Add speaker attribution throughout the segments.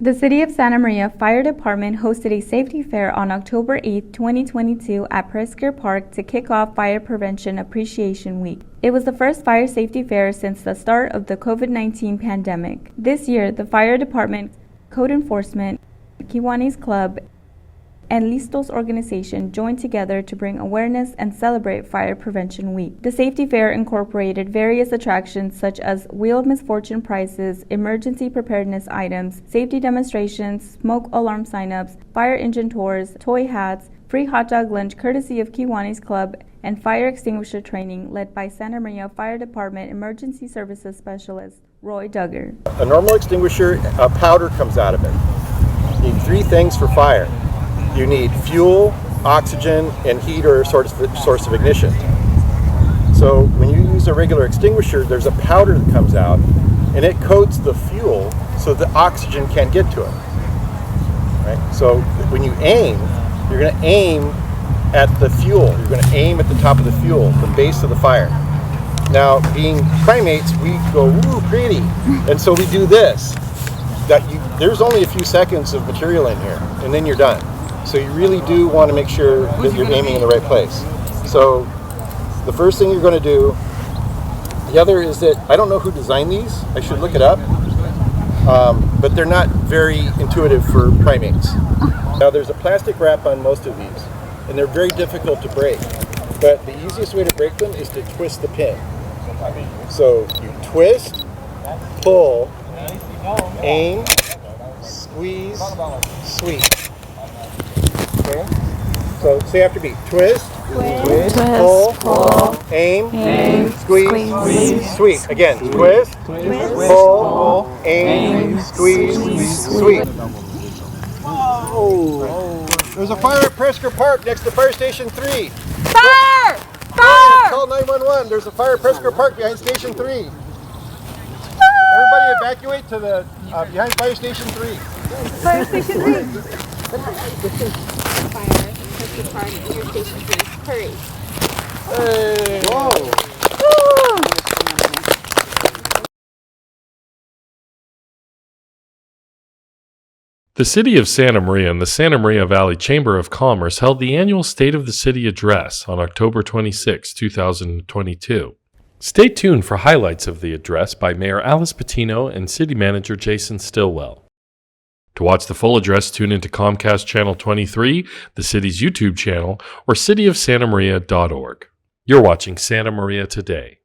Speaker 1: The City of Santa Maria Fire Department hosted a safety fair on October 8, 2022 at Prescott Park to kick off Fire Prevention Appreciation Week. It was the first fire safety fair since the start of the COVID-19 pandemic. This year, the Fire Department, Code Enforcement, Kiwanis Club, and Listos organization joined together to bring awareness and celebrate Fire Prevention Week. The safety fair incorporated various attractions such as Wheel of Misfortune prizes, emergency preparedness items, safety demonstrations, smoke alarm signups, fire engine tours, toy hats, free hot dog lunch courtesy of Kiwanis Club, and fire extinguisher training led by Santa Maria Fire Department Emergency Services Specialist Roy Duggar.
Speaker 2: A normal extinguisher, a powder comes out of it. You need three things for fire. You need fuel, oxygen, and heat or a source of ignition. So when you use a regular extinguisher, there's a powder that comes out and it coats the fuel so the oxygen can't get to it. Right? So when you aim, you're going to aim at the fuel. You're going to aim at the top of the fuel, the base of the fire. Now, being primates, we go, ooh, pretty. And so we do this. There's only a few seconds of material in here, and then you're done. So you really do want to make sure that you're aiming in the right place. So the first thing you're going to do, the other is that, I don't know who designed these, I should look it up, but they're not very intuitive for primates. Now there's a plastic wrap on most of these, and they're very difficult to break. But the easiest way to break them is to twist the pin. So you twist, pull, aim, squeeze, sweep. Okay? So say after me. Twist, pull, aim, squeeze, sweep. Again, twist, pull, aim, squeeze, sweep. Oh, there's a fire at Prescott Park next to Fire Station 3.
Speaker 3: Fire! Fire!
Speaker 2: Call 911. There's a fire at Prescott Park behind Station 3. Everybody evacuate to the behind Fire Station 3.
Speaker 3: Fire Station 3. Fire at Prescott Park near Station 3. Hurry.
Speaker 2: Hey! Whoa!
Speaker 4: The City of Santa Maria and the Santa Maria Valley Chamber of Commerce held the annual State of the City Address on October 26, 2022. Stay tuned for highlights of the address by Mayor Alice Patino and City Manager Jason Stillwell. To watch the full address, tune into Comcast Channel 23, the city's YouTube channel, or cityofsantamaria.org. You're watching Santa Maria Today.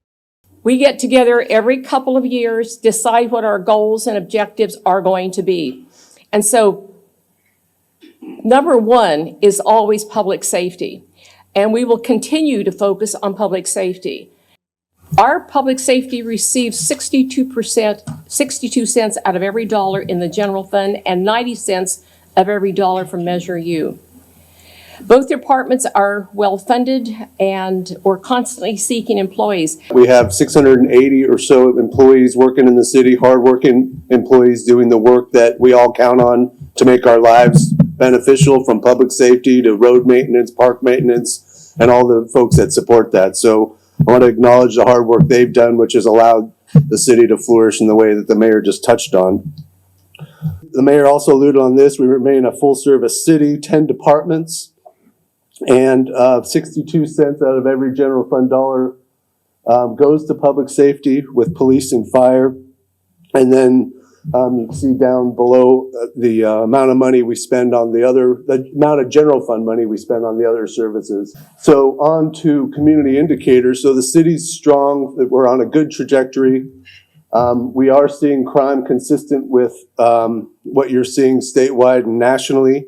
Speaker 5: We get together every couple of years, decide what our goals and objectives are going to be. And so, number one is always public safety, and we will continue to focus on public safety. Our public safety receives 62 cents out of every dollar in the general fund and 90 cents of every dollar from Measure U. Both departments are well-funded and we're constantly seeking employees.
Speaker 6: We have 680 or so employees working in the city, hardworking employees doing the work that we all count on to make our lives beneficial, from public safety to road maintenance, park maintenance, and all the folks that support that. So I want to acknowledge the hard work they've done, which has allowed the city to flourish in the way that the mayor just touched on. The mayor also alluded on this. We remain a full-service city, 10 departments. And 62 cents out of every general fund dollar goes to public safety with police and fire. And then you can see down below the amount of money we spend on the amount of general fund money we spend on the other services. So on to community indicators. So the city's strong, we're on a good trajectory. We are seeing crime consistent with what you're seeing statewide and nationally.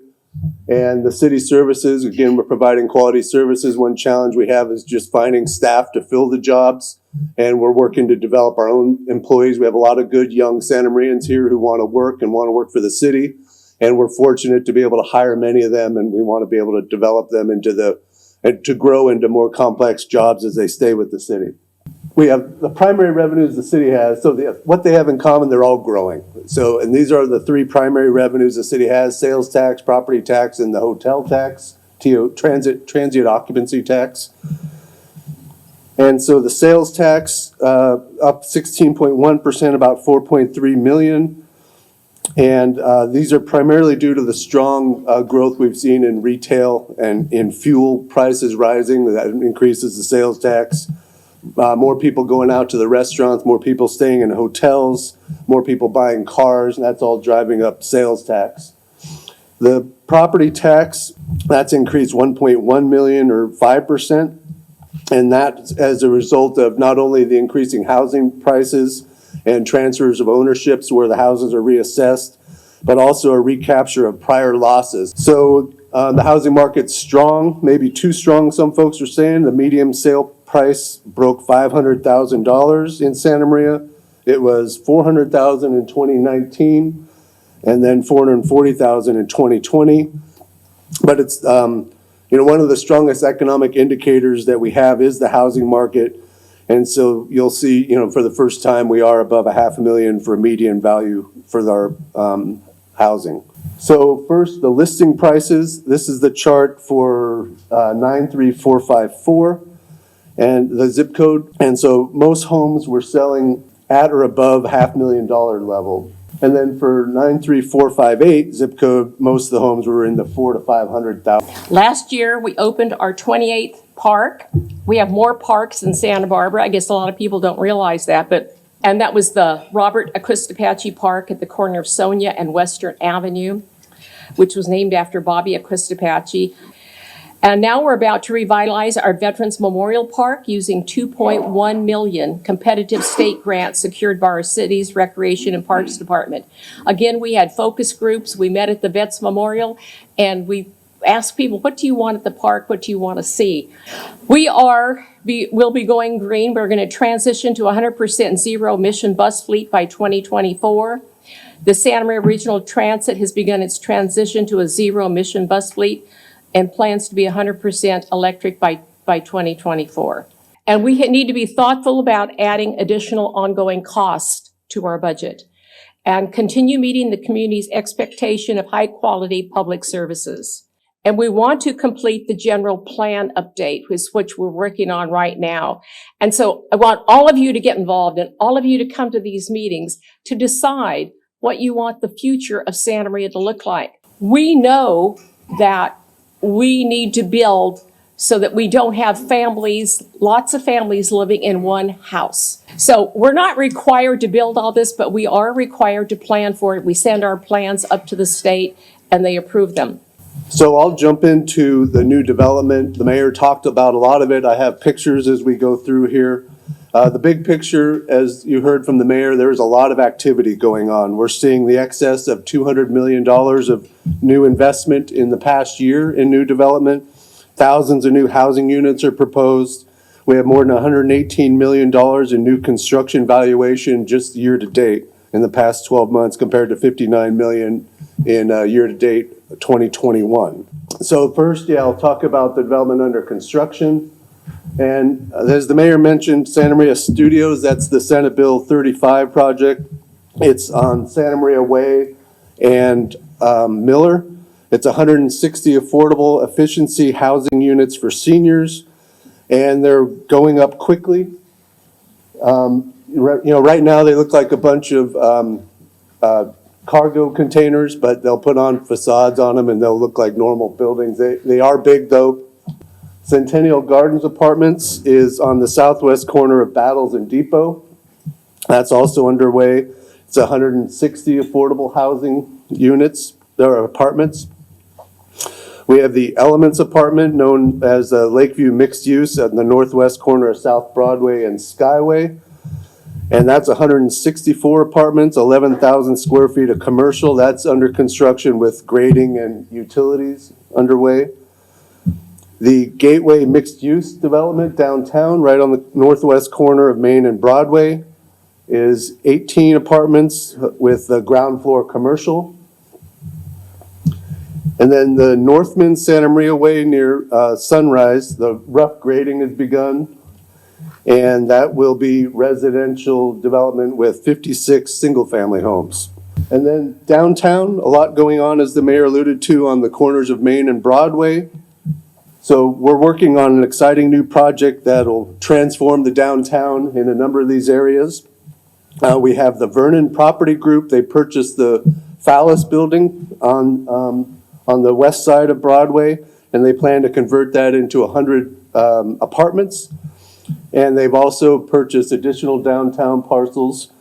Speaker 6: And the city services, again, we're providing quality services. One challenge we have is just finding staff to fill the jobs. And we're working to develop our own employees. We have a lot of good young Santa Marians here who want to work and want to work for the city. And we're fortunate to be able to hire many of them. And we want to be able to develop them to grow into more complex jobs as they stay with the city. We have the primary revenues the city has. So what they have in common, they're all growing. So, and these are the three primary revenues the city has: sales tax, property tax, and the hotel tax, transient occupancy tax. And so the sales tax up 16.1%, about $4.3 million. And these are primarily due to the strong growth we've seen in retail and in fuel prices rising. That increases the sales tax. More people going out to the restaurants, more people staying in hotels, more people buying cars, and that's all driving up sales tax. The property tax, that's increased 1.1 million or 5%. And that's as a result of not only the increasing housing prices and transfers of ownerships where the houses are reassessed, but also a recapture of prior losses. So the housing market's strong, maybe too strong, some folks are saying. The median sale price broke $500,000 in Santa Maria. It was $400,000 in 2019, and then $440,000 in 2020. But it's, one of the strongest economic indicators that we have is the housing market. And so you'll see, for the first time, we are above $500,000 for median value for our housing. So first, the listing prices. This is the chart for 93454 and the zip code. And so most homes were selling at or above $500,000 level. And then for 93458 zip code, most of the homes were in the $400,000 to $500,000.
Speaker 5: Last year, we opened our 28th park. We have more parks in Santa Barbara. I guess a lot of people don't realize that, and that was the Robert Aquistapache Park at the corner of Sonia and Western Avenue, which was named after Bobby Aquistapache. And now we're about to revitalize our Veterans Memorial Park using $2.1 million competitive state grants secured by our city's Recreation and Parks Department. Again, we had focus groups. We met at the Vets Memorial, and we asked people, what do you want at the park? What do you want to see? We'll be going green. We're going to transition to 100% zero emission bus fleet by 2024. The Santa Maria Regional Transit has begun its transition to a zero emission bus fleet and plans to be 100% electric by 2024. And we need to be thoughtful about adding additional ongoing costs to our budget and continue meeting the community's expectation of high quality public services. And we want to complete the general plan update, which we're working on right now. And so I want all of you to get involved and all of you to come to these meetings to decide what you want the future of Santa Maria to look like. We know that we need to build so that we don't have families, lots of families living in one house. So we're not required to build all this, but we are required to plan for it. We send our plans up to the state and they approve them.
Speaker 6: So I'll jump into the new development. The mayor talked about a lot of it. I have pictures as we go through here. The big picture, as you heard from the mayor, there's a lot of activity going on. We're seeing the excess of $200 million of new investment in the past year in new development. Thousands of new housing units are proposed. We have more than $118 million in new construction valuation just year to date in the past 12 months compared to $59 million in year to date 2021. So first, I'll talk about the development under construction. And as the mayor mentioned, Santa Maria Studios, that's the Senate Bill 35 project. It's on Santa Maria Way and Miller. It's 160 affordable efficiency housing units for seniors, and they're going up quickly. Right now they look like a bunch of cargo containers, but they'll put on facades on them and they'll look like normal buildings. They are big though. Centennial Gardens Apartments is on the southwest corner of Battles and Depot. That's also underway. It's 160 affordable housing units. There are apartments. We have the Elements Apartment, known as Lakeview Mixed Use at the northwest corner of South Broadway and Skyway. And that's 164 apartments, 11,000 square feet of commercial. That's under construction with grading and utilities underway. The Gateway Mixed Use Development downtown, right on the northwest corner of Main and Broadway, is 18 apartments with the ground floor commercial. And then the Northman Santa Maria Way near Sunrise, the rough grading has begun. And that will be residential development with 56 single-family homes. And then downtown, a lot going on, as the mayor alluded to, on the corners of Main and Broadway. So we're working on an exciting new project that'll transform the downtown in a number of these areas. We have the Vernon Property Group. They purchased the Phallus building on the west side of Broadway, and they plan to convert that into 100 apartments. And they've also purchased additional downtown parcels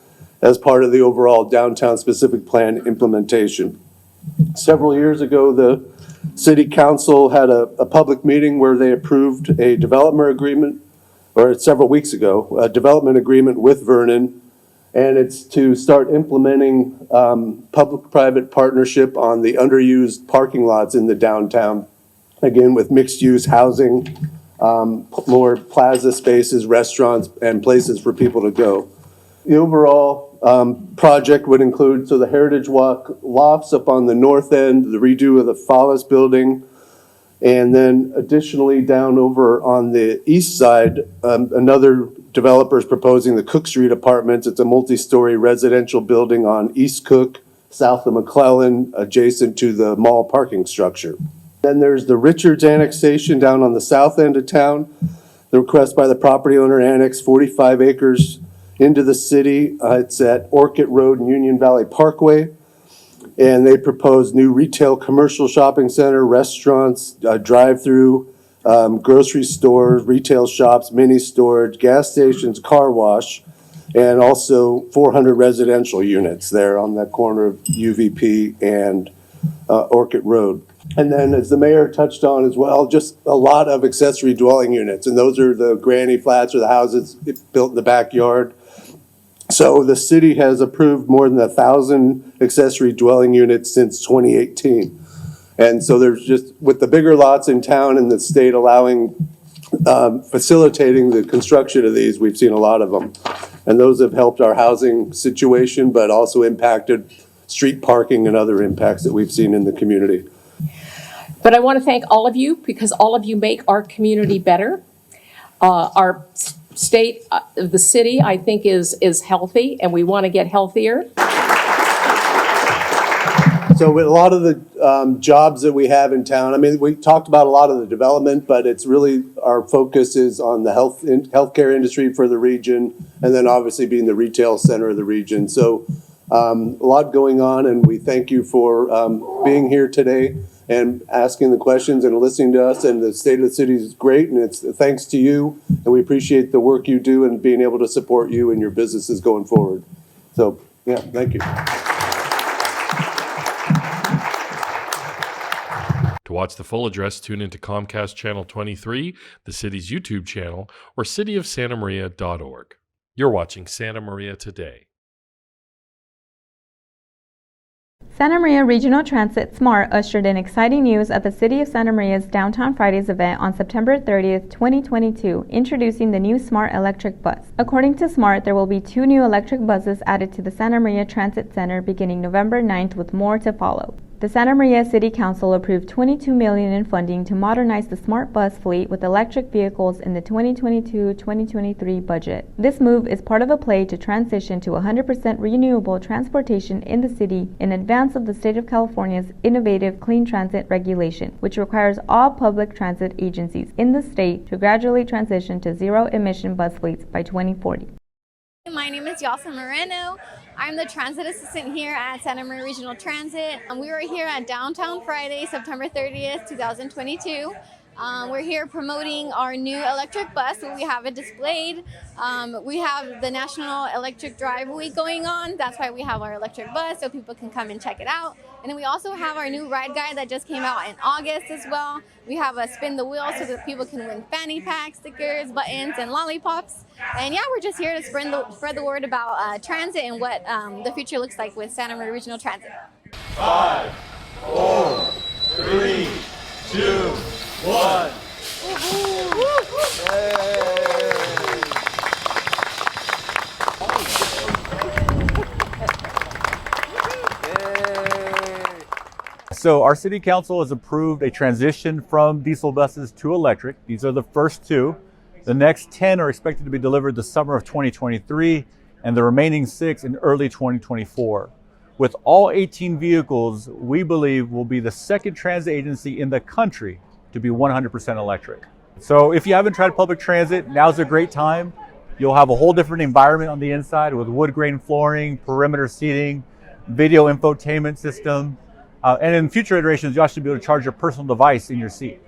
Speaker 6: as part of the overall downtown specific plan implementation. Several years ago, the City Council had a public meeting where they approved a development agreement, or several weeks ago, a development agreement with Vernon, and it's to start implementing public-private partnership on the underused parking lots in the downtown, again with mixed-use housing, more plaza spaces, restaurants, and places for people to go. The overall project would include, so the Heritage Walk Lofts up on the north end, the redo of the Phallus building, and then additionally down over on the east side, another developer is proposing the Cook Street Apartments. It's a multi-story residential building on East Cook, south of McClellan, adjacent to the mall parking structure. Then there's the Richards annexation down on the south end of town. The request by the property owner annex 45 acres into the city. It's at Orchid Road and Union Valley Parkway. And they propose new retail commercial shopping center, restaurants, drive-through, grocery stores, retail shops, mini storage, gas stations, car wash, and also 400 residential units there on that corner of UVP and Orchid Road. And then, as the mayor touched on as well, just a lot of accessory dwelling units. And those are the granny flats or the houses built in the backyard. So the city has approved more than 1,000 accessory dwelling units since 2018. And so there's just, with the bigger lots in town and the state allowing, facilitating the construction of these, we've seen a lot of them. And those have helped our housing situation, but also impacted street parking and other impacts that we've seen in the community.
Speaker 5: But I want to thank all of you because all of you make our community better. Our state, the city, I think is healthy, and we want to get healthier.
Speaker 6: So with a lot of the jobs that we have in town, I mean, we talked about a lot of the development, but it's really, our focus is on the healthcare industry for the region, and then obviously being the retail center of the region. So a lot going on, and we thank you for being here today and asking the questions and listening to us. And the state of the city is great, and it's thanks to you, and we appreciate the work you do and being able to support you and your businesses going forward. So yeah, thank you.
Speaker 4: To watch the full address, tune into Comcast Channel 23, the city's YouTube channel, or cityofsantamaria.org. You're watching Santa Maria Today.
Speaker 1: Santa Maria Regional Transit SMART ushered in exciting news at the City of Santa Maria's Downtown Fridays event on September 30th, 2022, introducing the new SMART Electric Bus. According to SMART, there will be 2 new electric buses added to the Santa Maria Transit Center beginning November 9th, with more to follow. The Santa Maria City Council approved $22 million in funding to modernize the SMART bus fleet with electric vehicles in the 2022-2023 budget. This move is part of a play to transition to 100% renewable transportation in the city in advance of the state of California's innovative Clean Transit regulation, which requires all public transit agencies in the state to gradually transition to zero-emission bus fleets by 2040.
Speaker 3: My name is Yelsa Moreno. I'm the transit assistant here at Santa Maria Regional Transit. We were here at Downtown Friday, September 30th, 2022. We're here promoting our new electric bus. We have it displayed. We have the National Electric Drive Week going on. That's why we have our electric bus, so people can come and check it out. And then we also have our new ride guide that just came out in August as well. We have a spin the wheel so that people can win fanny packs, stickers, buttons, and lollipops. And yeah, we're just here to spread the word about transit and what the future looks like with Santa Maria Regional Transit.
Speaker 7: 5, 4, 3, 2, 1.
Speaker 8: So our city council has approved a transition from diesel buses to electric. These are the first 2. The next 10 are expected to be delivered the summer of 2023, and the remaining 6 in early 2024. With all 18 vehicles, we believe will be the second transit agency in the country to be 100% electric. So if you haven't tried public transit, now's a great time. You'll have a whole different environment on the inside with wood grain flooring, perimeter seating, video infotainment system, and in future iterations, you'll actually be able to charge your personal device in your seat.